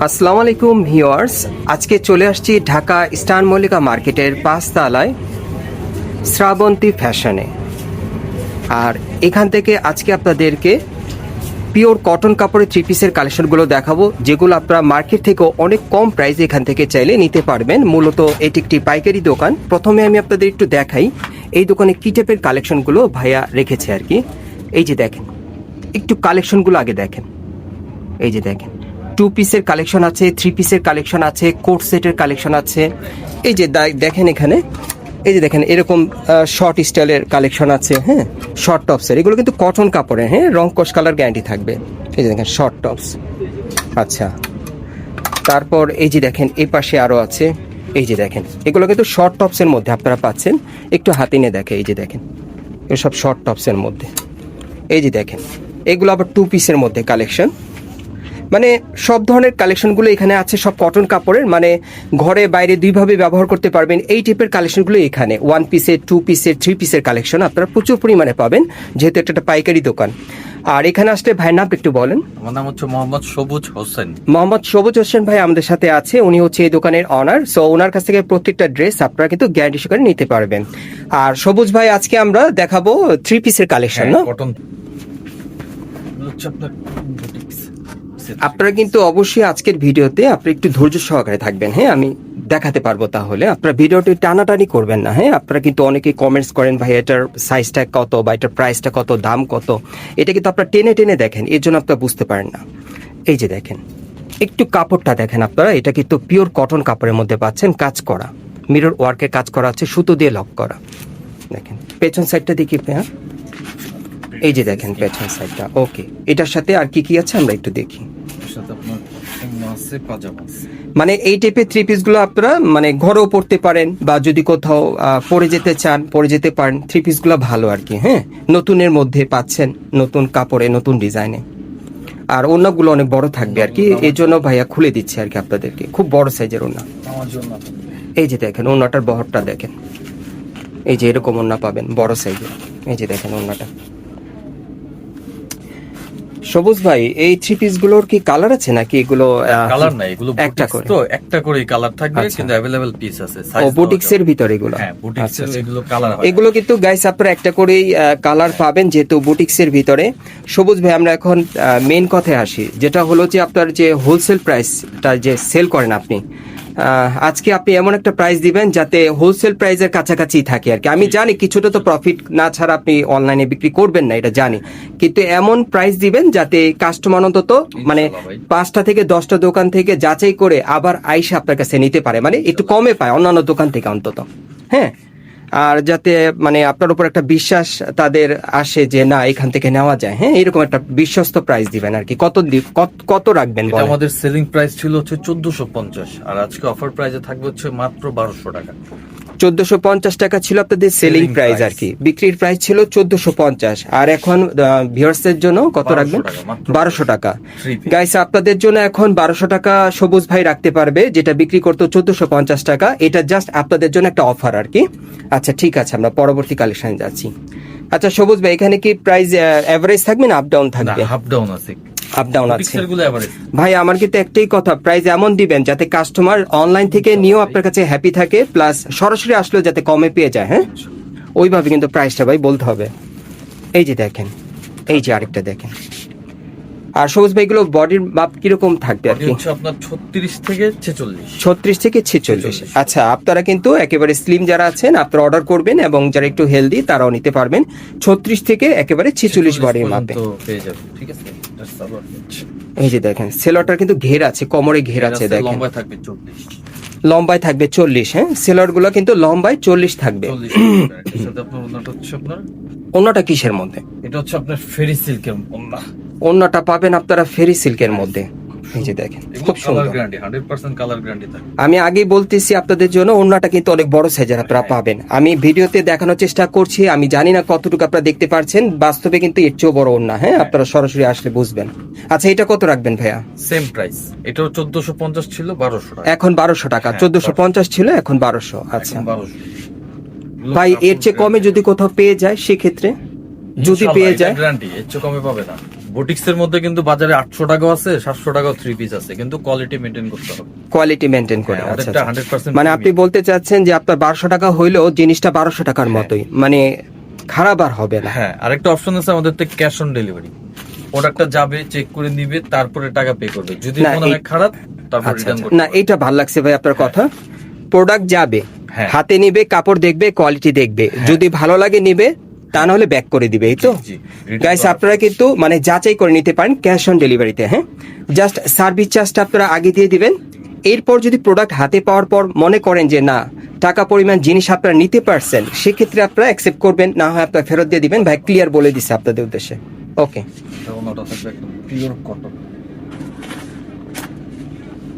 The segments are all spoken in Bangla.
আসসালামু আলাইকুম ভিউয়ার্স, আজকে চলে আসছি ঢাকা স্টার মল্লিকা মার্কেটের 5 তলায় শ্রাবন্তী ফ্যাশনে। আর এখান থেকে আজকে আপনাদেরকে পিওর কটন কাপড়ের 3 পিসের কালেকশনগুলো দেখাবো, যেগুলো আপনারা মার্কেট থেকেও অনেক কম প্রাইসে এখান থেকে চাইলে নিতে পারবেন। মূলত এটি একটি পাইকারি দোকান। প্রথমে আমি আপনাদের একটু দেখাই এই দোকানে কী টাইপের কালেকশনগুলো ভাইয়া রেখেছে আর কি। এই যে দেখেন, একটু কালেকশনগুলো আগে দেখেন। এই যে দেখেন, 2 পিসের কালেকশন আছে, 3 পিসের কালেকশন আছে, কোট সেটের কালেকশন আছে। এই যে দেখেন এখানে, এই যে দেখেন এরকম শর্ট স্টাইলের কালেকশন আছে। হ্যাঁ, শর্ট টপসের, এগুলো কিন্তু কটন কাপড়ের। হ্যাঁ, রং কস কালার গ্যারান্টি থাকবে। এই যে দেখেন শর্ট টপস। আচ্ছা, তারপর এই যে দেখেন এই পাশে আরও আছে। এই যে দেখেন এগুলো কিন্তু শর্ট টপসের মধ্যে আপনারা পাচ্ছেন। একটু হাতে নিয়ে দেখে, এই যে দেখেন এগুলো সব শর্ট টপসের মধ্যে। এই যে দেখেন এগুলো আবার 2 পিসের মধ্যে কালেকশন। মানে সব ধরনের কালেকশনগুলো এখানে আছে, সব কটন কাপড়ের। মানে ঘরে বাইরে দুইভাবে ব্যবহার করতে পারবেন এই টাইপের কালেকশনগুলো এখানে। 1 পিসের, 2 পিসের, 3 পিসের কালেকশন আপনারা প্রচুর পরিমাণে পাবেন, যেহেতু এটা একটা পাইকারি দোকান। আর এখানে আসলে ভাইয়ের নাম একটু বলেন। আমার নাম হচ্ছে মোহাম্মদ সবুজ হোসেন। মোহাম্মদ সবুজ হোসেন ভাই আমাদের সাথে আছে, উনি হচ্ছে এই দোকানের অনার। সো ওনার কাছ থেকে প্রত্যেকটা ড্রেস আপনারা কিন্তু গ্যারান্টি সহকারে নিতে পারবেন। আর সবুজ ভাই আজকে আমরা দেখাবো 3 পিসের কালেকশন না? কটন আপনারা কিন্তু অবশ্যই আজকের ভিডিওতে আপনি একটু ধৈর্য সহকারে থাকবেন। হ্যাঁ, আমি দেখাতে পারবো, তাহলে আপনারা ভিডিওটি টানাটানি করবেন না। হ্যাঁ, আপনারা কিন্তু অনেকেই কমেন্টস করেন ভাই এটার সাইজটা কত বা এটার প্রাইসটা কত, দাম কত। এটা কিন্তু আপনারা টেনে টেনে দেখেন, এর জন্য আপনারা বুঝতে পারেন না। এই যে দেখেন একটু কাপড়টা দেখেন আপনারা, এটা কিন্তু পিওর কটন কাপড়ের মধ্যে পাচ্ছেন, কাজ করা, মিরর ওয়ার্কের কাজ করা আছে, সুতো দিয়ে লক করা। দেখেন পেছন সাইডটা দেখি। হ্যাঁ, এই যে দেখেন পেছন সাইডটা। ওকে, এটার সাথে আর কি কি আছে আমরা একটু দেখি। মানে এই টাইপের 3 পিসগুলো আপনারা মানে ঘরেও পড়তে পারেন, বা যদি কোথাও পরে যেতে চান পরে যেতে পারেন। 3 পিসগুলো ভালো আর কি। হ্যাঁ, নতুনের মধ্যে পাচ্ছেন, নতুন কাপড়ে, নতুন ডিজাইনে। আর ওড়নাগুলো অনেক বড় থাকবে আর কি, এই জন্য ভাইয়া খুলে দিচ্ছে আর কি আপনাদেরকে। খুব বড় সাইজের ওড়না। এই যে দেখেন ওড়নাটার বহরটা দেখেন, এই যে এরকম ওড়না পাবেন বড় সাইজের। এই যে দেখেন ওড়নাটা। সবুজ ভাই এই 3 পিসগুলোর কি কালার আছে নাকি এগুলো? কালার নাই, এগুলো একটা করে, তো একটা করে কালার থাকবে, কিন্তু अवेलेबल পিস আছে। ও বুটিক্সের ভিতরে এগুলো? হ্যাঁ, বুটিক্সের এগুলো কালার হয়। এগুলো কিন্তু গাইস আপনারা একটা করেই কালার পাবেন, যেহেতু বুটিক্সের ভিতরে। সবুজ ভাই আমরা এখন মেইন কথায় আসি, যেটা হলো যে আপনার যে হোলসেল প্রাইসটা যে সেল করেন আপনি, আজকে আপনি এমন একটা প্রাইস দিবেন যাতে হোলসেল প্রাইসের কাছাকাছি থাকে আর কি। আমি জানি কিছুটা তো প্রফিট না ছাড়া আপনি অনলাইনে বিক্রি করবেন না, এটা জানি, কিন্তু এমন প্রাইস দিবেন যাতে কাস্টমার অন্তত মানে 5টা থেকে 10টা দোকান থেকে যাচাই করে আবার আইসা আপনার কাছে নিতে পারে, মানে একটু কমে পায় অন্যান্য দোকান থেকে অন্তত। হ্যাঁ, আর যাতে মানে আপনার উপর একটা বিশ্বাস তাদের আসে যে না এখান থেকে নেওয়া যায়। হ্যাঁ, এরকম একটা বিশ্বস্ত প্রাইস দিবেন আর কি। কত রাখবেন? আমাদের সেলিং প্রাইস ছিল হচ্ছে 1450, আর আজকে অফার প্রাইসে থাকবে হচ্ছে মাত্র 1200 টাকা। 1450 টাকা ছিল আপনাদের সেলিং প্রাইস আর কি, বিক্রির প্রাইস ছিল 1450। আর এখন ভিউয়ার্সদের জন্য কত রাখবেন? 1200 টাকা। গাইস আপনাদের জন্য এখন 1200 টাকা সবুজ ভাই রাখতে পারবে, যেটা বিক্রি করতো 1450 টাকা। এটা জাস্ট আপনাদের জন্য একটা অফার আর কি। আচ্ছা ঠিক আছে, আমরা পরবর্তী কালেকশনে যাচ্ছি। আচ্ছা সবুজ ভাই এখানে কি প্রাইস এভারেজ থাকবে না আপ ডাউন থাকবে? আপ ডাউন আছে, আপ ডাউন আছে ভাই। আমার কিন্তু একটাই কথা, প্রাইস এমন দিবেন যাতে কাস্টমার অনলাইন থেকে নিয়েও আপনার কাছে হ্যাপি থাকে, প্লাস সরাসরি আসলেও যাতে কমে পেয়ে যায়। হ্যাঁ, ওইভাবে কিন্তু প্রাইসটা ভাই বলতে হবে। এই যে দেখেন, এই যে আরেকটা দেখেন। আর সবুজ ভাই এগুলো বডির মাপ কিরকম থাকবে আর কি? আপনার 36 থেকে 46। 36 থেকে 46। আচ্ছা, আপনারা কিন্তু একেবারে স্লিম যারা আছেন আপনারা অর্ডার করবেন, এবং যারা একটু হেলদি তারাও নিতে পারবেন। 36 থেকে একেবারে 46 বডির মাপে পেয়ে যাবেন। ঠিক আছে, এই যে দেখেন সেলরটার কিন্তু ঘের আছে, কোমরে ঘের আছে। দেখেন লম্বায় থাকবে 40, লম্বায় থাকবে 40। হ্যাঁ, সেলর গুলো কিন্তু লম্বায় 40 থাকবে। অন্যটা কিসের মধ্যে? এটা হচ্ছে আপনার ফেরি সিল্কের ওন্না। অন্যটা পাবেন আপনারা ফেরি সিল্কের মধ্যে। এই যে দেখেন খুব সুন্দর, 100% কালার গ্যারান্টি থাকে। আমি আগেই বলতেছি আপনাদের জন্য ওন্নাটা কিন্তু অনেক বড় সাইজের আপনারা পাবেন। আমি ভিডিওতে দেখানোর চেষ্টা করছি, আমি জানি না কতটুকু আপনারা দেখতে পারছেন, বাস্তবে কিন্তু এর চেয়েও বড় ওন্না। হ্যাঁ, আপনারা সরাসরি আসলে বুঝবেন। আচ্ছা এটা কত রাখবেন ভাইয়া? সেম প্রাইস, এটাও 1450 ছিল, 1200 টাকা। এখন 1200 টাকা। 1450 ছিল, এখন 1200। আচ্ছা ভাই এর চেয়ে কমে যদি কোথাও পেয়ে যায় সেক্ষেত্রে, যদি পেয়ে যায় গ্যারান্টি, এর চেয়ে কমে পাবে না। বুটিক্স এর মধ্যে কিন্তু বাজারে 800 টাকাও আছে, 700 টাকাও 3 পিস আছে, কিন্তু কোয়ালিটি মেইনটেইন করতে হবে। কোয়ালিটি মেনটেন করে। হ্যাঁ, আচ্ছা ওদেরটা আচ্ছা। 100% মানে আপনি বলতে চাচ্ছেন যে আপনার 1200 টাকা হইলেও জিনিসটা 1200 টাকার মতোই, মানে খারাপ আর হবে না। হ্যাঁ, আরেকটা অপশন আছে আমাদের থেকে, ক্যাশ অন ডেলিভারি। প্রোডাক্টটা যাবে, চেক করে নিবে, তারপরে টাকা পে করবে। যদি না, মনে হয় খারাপ, তারপর আচ্ছা রিটার্ন আচ্ছা। করবে। না, এটা ভালো লাগছে ভাই আপনার কথা। প্রোডাক্ট যাবে, হ্যাঁ। হাতে নিবে, কাপড় দেখবে, কোয়ালিটি দেখবে, যদি ভালো লাগে নিবে, তা না হলে ব্যাক করে দিবে, এই তো। জি, return গাইস, করা- আপনারা কিন্তু মানে যাচাই করে নিতে পারেন ক্যাশ অন ডেলিভারিতে। হ্যাঁ, জাস্ট সার্ভিস চার্জটা আপনারা আগে দিয়ে দিবেন। এরপর যদি প্রোডাক্ট হাতে পাওয়ার পর মনে করেন যে না, টাকা পরিমাণ জিনিস আপনারা নিতে পারছেন, সেক্ষেত্রে আপনারা অ্যাকসেপ্ট করবেন, না হয় আপনারা ফেরত দিয়ে দিবেন। ভাই ক্লিয়ার বলে দিছে আপনাদের উদ্দেশ্যে। ওকে, এটা ওনাটা থাকবে একদম পিওর কটন।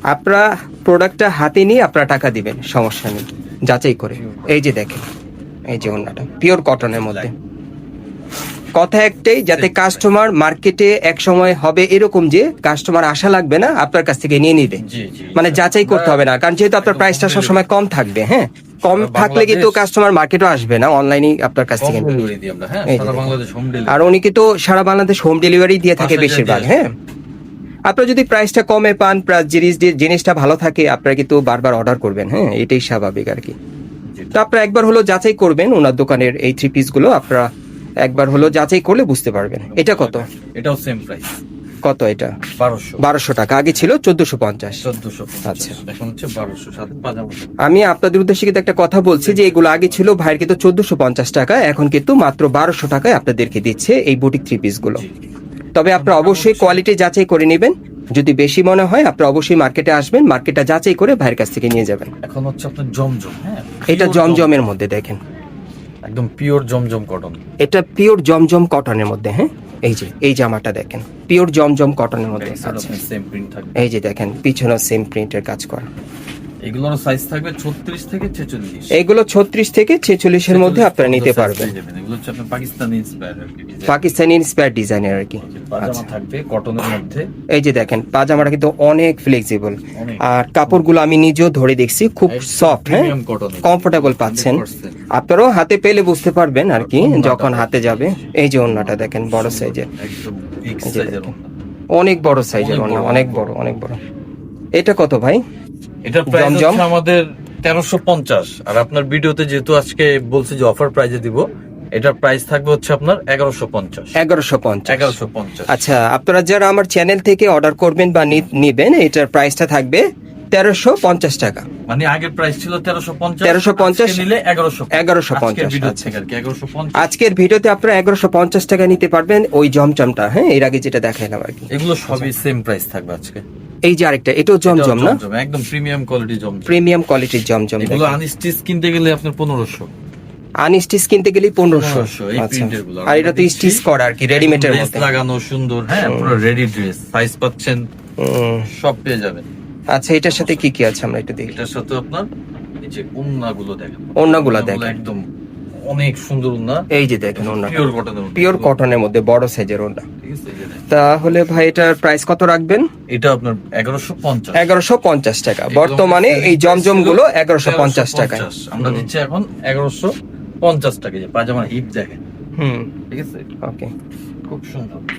আপনারা প্রোডাক্টটা হাতে নিয়ে আপনারা টাকা দিবেন, সমস্যা নেই, যাচাই করে। এই যে দেখেন, এই যে ওন্নাটা পিওর কটনের মধ্যে। কথা একটাই, যাতে কাস্টমার মার্কেটে এক সময় হবে এরকম যে কাস্টমার আশা লাগবে না, আপনার কাছ থেকে নিয়ে নিবে। জি জি, মানে যাচাই করতে হবে না, কারণ যেহেতু আপনার একদম প্রাইসটা home সবসময় কম থাকবে। হ্যাঁ, কম আমরা থাকলে কিন্তু বাংলাদেশ- কাস্টমার মার্কেটও আসবে না, অনলাইনেই আপনার কাছ থেকে হোম নিবে। ডেলিভারি দিই আমরা। হ্যাঁ, এই যে সারা দেখুন। Bangladesh home delivery. আর উনি কিন্তু সারা বাংলাদেশ হোম ডেলিভারি দিয়ে থাকে বাসায় বেশিরভাগ। দিয়ে হ্যাঁ, আপনারা যদি প্রাইসটা কমে পান, জিনিসটা ভালো থাকে, আপনারা কিন্তু বারবার অর্ডার করবেন। হ্যাঁ, এটাই স্বাভাবিক আর কি। তো আপনারা একবার হলো যাচাই করবেন ওনার দোকানের এই 3 পিস গুলো, আপনারা একবার হলো যাচাই করলে বুঝতে পারবেন। এটা কত? এটাও সেম প্রাইস, কত এটা? 1200। 1200 টাকা, আগে ছিল 1450। 1450। আচ্ছা। এখন হচ্ছে 1200, সাথে পাজামা। আমি আপনাদের উদ্দেশ্যে কিন্তু একটা কথা বলছি যে এগুলো আগে ছিল ভাইয়ের কিন্তু 1450 টাকা, এখন কিন্তু মাত্র 1200 টাকায় আপনাদেরকে দিচ্ছে এই বুটিক 3 পিস গুলো। জি। তবে আপনারা অবশ্যই কোয়ালিটি যাচাই করে নেবেন। যদি বেশি মনে হয় আপনারা অবশ্যই মার্কেটে আসবেন, মার্কেটটা যাচাই করে ভাইয়ের কাছ থেকে নিয়ে যাবেন। এখন হচ্ছে আপনার জমজম। হ্যাঁ, এটা pure জমজমের মধ্যে দেখেন, একদম পিওর জমজম কটন। এটা পিওর জমজম কটনের মধ্যে। হ্যাঁ, এই যে এই জামাটা দেখেন, পিওর জমজম কটনের মধ্যে। আচ্ছা, সেম প্রিন্ট থাকবে। এই যে দেখেন পিছনে সেম প্রিন্টের কাজ করা। এগুলোর সাইজ থাকবে 36 থেকে 46। এইগুলো 36 থেকে 46 এর মধ্যে আপনারা নিতে পারবেন। এগুলো হচ্ছে আপনার পাকিস্তানি ইন্সপায়ার আর কি ডিজাইন। পাকিস্তানি ইন্সপায়ার ডিজাইনের আর কি। পাজামা আচ্ছা, থাকবে কটনের মধ্যে। এই যে দেখেন পাজামাটা কিন্তু অনেক ফ্লেক্সিবল, অনেক। আর কাপড়গুলো আমি নিজেও ধরে দেখছি, খুব সফট। হ্যাঁ, প্রিমিয়াম কটন, কমফোর্টেবল পাচ্ছেন। 100%। আপনারাও হাতে পেলে বুঝতে পারবেন আর কি, ওন্নাটা যখন হাতে যাবে। এই যে ওন্নাটা দেখেন, বড় সাইজের, একদম বিগ এই যে সাইজের। দেখেন, অনেক বড় সাইজের ওন্না, অনেক বড়, অনেক বড়। এটা কত ভাই? এটার প্রাইস জমজম? হচ্ছে আমাদের 1350। আর আপনার ভিডিওতে যেহেতু আজকে বলছি যে অফার প্রাইজে দিব, এটার প্রাইস থাকবে হচ্ছে আপনার 1150। 1150। 1150। আচ্ছা, আপনারা যারা আমার চ্যানেল থেকে অর্ডার করবেন বা নিবেন, এটার প্রাইসটা থাকবে 1350 টাকা। মানে আগের প্রাইস ছিল 1350, 1350 আজকে নিলে 1150। 1150, আজকের ভিডিও আচ্ছা। থেকে আর কি 1150। আজকের ভিডিওতে আপনারা 1150 টাকা নিতে পারবেন ওই জমজমটা। হ্যাঁ, এর আগে যেটা দেখাইলাম আর কি। এগুলো সবই সেম প্রাইস থাকবে আজকে। এই যে আরেকটা, এটাও জমজম না? এটাও জমজম, একদম প্রিমিয়াম কোয়ালিটি জমজম। প্রিমিয়াম কোয়ালিটির জমজম। এগুলো আনস্টিচ কিনতে গেলে আপনার 1500। আনস্টিচ কিনতে গেলেই 1500। এই আচ্ছা, প্রিন্টের গুলো আর এটা তো স্টিচ করা আর কি, রেডিমেডের ড্রেস মধ্যে। লাগানো সুন্দর। হ্যাঁ, পুরো রেডি ড্রেস, সাইজ পাচ্ছেন, সব পেয়ে যাবেন। আচ্ছা, এটার সাথে কি কি আছে আমরা একটু দেখি। এটার সাথে আপনার এই যে ওন্নাগুলো দেখেন, ওন্নাগুলো দেখেন। একদম অনেক সুন্দর ওন্না। এই যে দেখেন ওন্না, পিওর কটনের মধ্যে। পিওর কটনের মধ্যে বড় সাইজের ওন্না। ঠিক আছে, এই যে দেখেন। তাহলে ভাই এটার প্রাইস কত রাখবেন? এটা আপনার 1150। 1150 টাকা। বর্তমানে এই জমজম গুলো 1150 টাকায়। আমরা দিচ্ছি এখন 1150 টাকা। যে পাজামার হিপ দেখেন, হুম, ঠিক আছে, ওকে। খুব সুন্দর।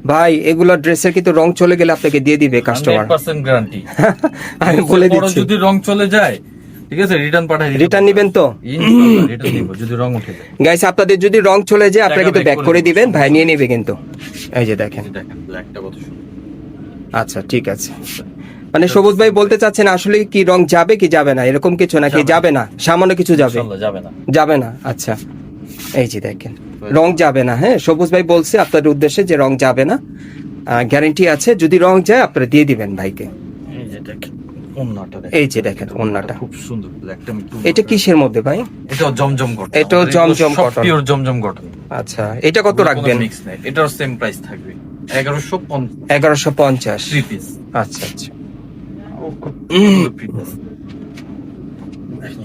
ভাই এগুলো ড্রেসের কিন্তু রং চলে গেলে আপনাকে দিয়ে দিবে কাস্টমার, 100% গ্যারান্টি। আমি বলে দিচ্ছি। যদি রং চলে যায়, ঠিক আছে, রিটার্ন পাঠাই দিতে রিটার্ন পারবো। নিবেন তো? ইনশাআল্লাহ রিটার্ন দিব যদি রং উঠে যায়। গাইস, আপনাদের যদি রং চলে যায় আপনারা টাকা কিন্তু back ব্যাক করে করে দিবো। দিবেন, ভাই নিয়ে নেবে কিন্তু। এই যে দেখেন। এই যে দেখেন ব্ল্যাকটা কত সুন্দর। আচ্ছা, ঠিক আছে। মানে সবুজ ভাই বলতে চাচ্ছেন আসলে কি রং যাবে কি যাবে না, এরকম কিছু নাকি? যাবে না, সামান্য কিছু যাবে? ইনশাআল্লাহ যাবে না। যাবে না, আচ্ছা। এই যে দেখেন, রং যাবে না। হ্যাঁ, সবুজ ভাই বলছে আপনাদের উদ্দেশ্যে যে রং যাবে না, গ্যারান্টি আছে। যদি রং যায় আপনারা দিয়ে দিবেন ভাইকে। এই যে দেখেন ওন্নাটা দেখেন। এই যে দেখেন ওন্নাটা, খুব সুন্দর ব্ল্যাকটা। এটা কিসের মধ্যে ভাই? এটাও জমজম কটন। এটাও জমজম কটন। পিওর জমজম কটন। আচ্ছা, এটা কত রাখবেন? মিক্স নাই, এটার সেম প্রাইস থাকবে 1150। 1150। 3 পিস। আচ্ছা আচ্ছা।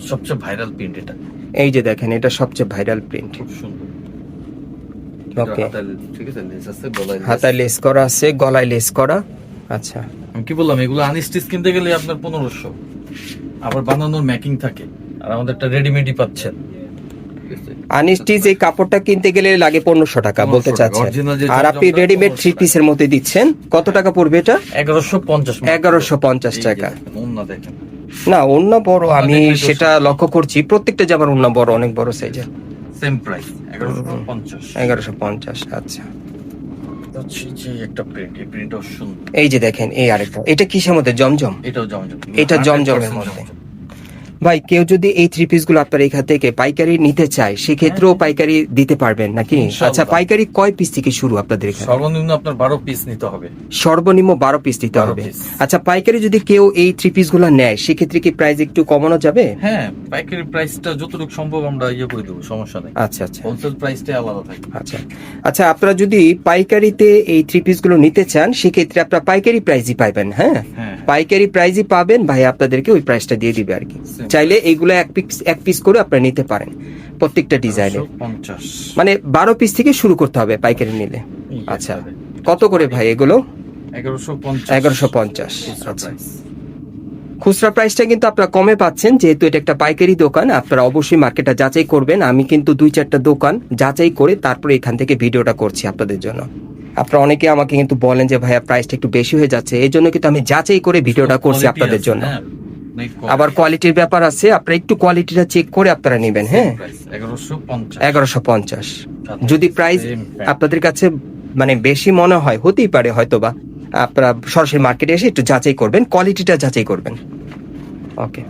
সবচেয়ে ভাইরাল প্রিন্ট এটা। এই যে দেখেন, এটা সবচেয়ে ভাইরাল প্রিন্ট। খুব সুন্দর। ওকে, ঠিক আছে, লেস আছে, গলায় লেস। হাতায় লেস করা আছে, গলায় লেস করা। আচ্ছা, আমি কি বললাম, এগুলো আনস্টিচ কিনতে গেলে আপনার 1500, আবার বানানোর মেকিং থাকে, আর আমাদের একটা রেডিমেডই পাচ্ছেন। ঠিক আছে, আনস্টিচ এই কাপড়টা কিনতে গেলে লাগে 1500 টাকা বলতে 1500 টাকা। চাচ্ছেন, Original যে আর আপনি জমজমটা রেডিমেড 1500 থ্রি পিসের মধ্যে দিচ্ছেন, কত টাকা পড়বে এটা? 1150 1150 টাকা। ওন্না দেখেন না অন্য বড়, আমি দেখলে তো সেটা লক্ষ্য করছি, প্রত্যেকটা জামার অন্য বড়, অনেক বড় সাইজের। Same price 1150। 1150, আচ্ছা। হচ্ছে যে একটা প্রিন্ট, এই প্রিন্টও সুন্দর। এই যে দেখেন এই আরেকটা, এটা কিসের মধ্যে? জমজম। এটাও জমজম, এটা জমজমের 100% মধ্যে। জমজম। ভাই কেউ যদি এই থ্রি পিস গুলো আপনার এখান থেকে পাইকারি নিতে চায়, সেক্ষেত্রেও পাইকারি দিতে পারবেন নাকি? ইনশাআল্লাহ। আচ্ছা, পাইকারি কয় পিস থেকে শুরু আপনাদের এখানে? সর্বনিম্ন আপনার 12 পিস নিতে হবে। সর্বনিম্ন 12 পিস দিতে 12 হবে। piece। আচ্ছা, পাইকারি যদি কেউ এই থ্রি পিস গুলো নেয়, সেক্ষেত্রে কি প্রাইস একটু কমানো যাবে? হ্যাঁ, পাইকারি প্রাইসটা যতটুকু সম্ভব আমরা করে দেবো, সমস্যা নেই। আচ্ছা আচ্ছা হোলসেল প্রাইসটাই আলাদা থাকে। আচ্ছা আচ্ছা, আপনারা যদি পাইকারিতে এই থ্রি পিস গুলো নিতে চান, সেক্ষেত্রে আপনারা পাইকারি প্রাইসই পাবেন। হ্যাঁ, হ্যাঁ। পাইকারি প্রাইসই পাবেন, ভাই আপনাদেরকে ওই প্রাইসটা দিয়ে দিবে আর কি। Same চাইলে এইগুলো এক পিস করে আপনারা নিতে পারেন প্রত্যেকটা ডিজাইনে। 1150 মানে 12 পিস থেকে শুরু করতে হবে পাইকারি নিলে। আচ্ছা, কত করে ভাই এগুলো? 1150। 1150। খুচরা আচ্ছা, price। খুচরা প্রাইসটা কিন্তু আপনারা কমে পাচ্ছেন, যেহেতু এটা একটা পাইকারি দোকান। আপনারা অবশ্যই মার্কেটটা যাচাই করবেন। আমি কিন্তু 2-4টা দোকান যাচাই করে তারপরে এখান থেকে ভিডিওটা করছি আপনাদের জন্য। আপনারা অনেকে আমাকে কিন্তু বলেন যে ভাইয়া প্রাইসটা একটু বেশি হয়ে যাচ্ছে, এই জন্য কিন্তু আমি যাচাই করে ভিডিওটা করছি Quality আপনাদের আছে, জন্য। হ্যাঁ, অনেক আবার quality। কোয়ালিটির ব্যাপার আছে, আপনারা একটু কোয়ালিটিটা চেক করে আপনারা নেবেন। হ্যাঁ, Price 1150। 1150। যদি প্রাইস Same price। আপনাদের কাছে মানে বেশি মনে হয়, হতেই পারে হয়তোবা, আপনারা সরাসরি মার্কেটে এসে একটু যাচাই করবেন, কোয়ালিটিটা যাচাই করবেন। ওকে,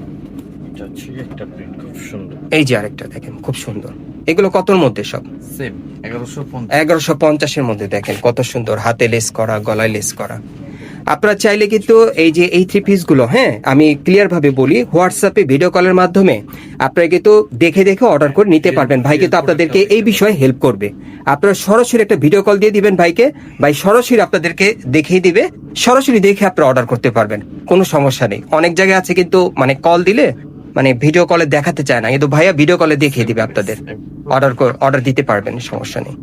এটা হচ্ছে একটা প্রিন্ট, খুব সুন্দর। এই যে আরেকটা দেখেন, খুব সুন্দর। এগুলো কতর মধ্যে? সব সেম 1150। 1150-এর মধ্যে। দেখেন কত সুন্দর, হাতে লেস করা, গলায় লেস করা। আপনারা চাইলে কিন্তু এই যে এই থ্রি পিস গুলো, হ্যাঁ আমি ক্লিয়ার ভাবে বলি, হোয়াটসঅ্যাপে ভিডিও কলের মাধ্যমে আপনারা কিন্তু দেখে দেখে অর্ডার করে নিতে পারবেন। ভাই কিন্তু আপনাদেরকে এই বিষয়ে হেল্প করবে। আপনারা সরাসরি একটা ভিডিও কল দিয়ে দিবেন ভাইকে, ভাই সরাসরি আপনাদেরকে দেখিয়ে দিবে, সরাসরি দেখে আপনারা অর্ডার করতে পারবেন, কোনো সমস্যা নেই। অনেক জায়গায় আছে কিন্তু মানে কল দিলে মানে ভিডিও কলে দেখাতে চায় না, কিন্তু ভাইয়া ভিডিও কলে দেখিয়ে দিবে আপনাদের, অর্ডার দিতে পারবেন, সমস্যা নেই।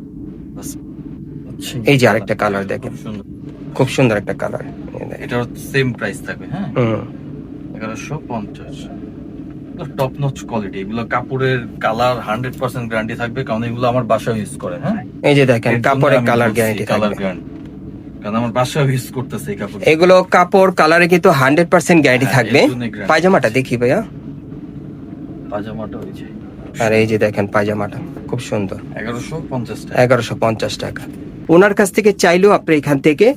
এই যে আরেকটা কালার দেখেন, খুব সুন্দর। খুব সুন্দর একটা কালার। এটার সেম প্রাইস থাকবে, হ্যাঁ 1150। টপ নচ কোয়ালিটি, এগুলো কাপড়ের কালার 100% গ্যারান্টি থাকবে, কারণ এগুলো আমার বাসায় ইউজ করে। হ্যাঁ, এই যে দেখেন কাপড়ের কালার গ্যারান্টি কালার থাকবে। গ্যারান্টি, কারণ আমার বাসায় ইউজ করতেছে এই কাপড়। এগুলো কাপড় কালারে কিন্তু 100% গ্যারান্টি হ্যাঁ, থাকবে। এর জন্যই guarantee। পায়জামাটা দেখি ভাইয়া, পাজামাটা ওই যে আর এই যে দেখেন পায়জামাটা খুব সুন্দর, 1150 টাকা। 1150 টাকা। ওনার কাছ থেকে চাইলেও আপনি এখান থেকে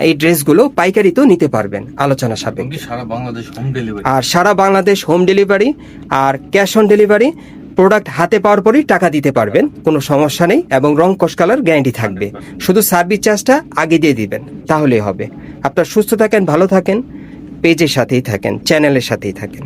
এই ড্রেসগুলো পাইকারিতেও নিতে পারবেন আলোচনা সাপেক্ষে। এমনকি সারা বাংলাদেশ হোম ডেলিভারি। আর সারা বাংলাদেশ হোম ডেলিভারি আর ক্যাশ অন ডেলিভারি। প্রোডাক্ট হাতে পাওয়ার পরই টাকা দিতে পারবেন, কোনো সমস্যা নেই, এবং রং কস কালার গ্যারান্টি থাকবে। শুধু সার্ভিস চার্জটা আগে দিয়ে দিবেন, তাহলেই হবে। আপনার সুস্থ থাকেন, ভালো থাকেন, পেজের সাথেই থাকেন, চ্যানেলের সাথেই থাকেন।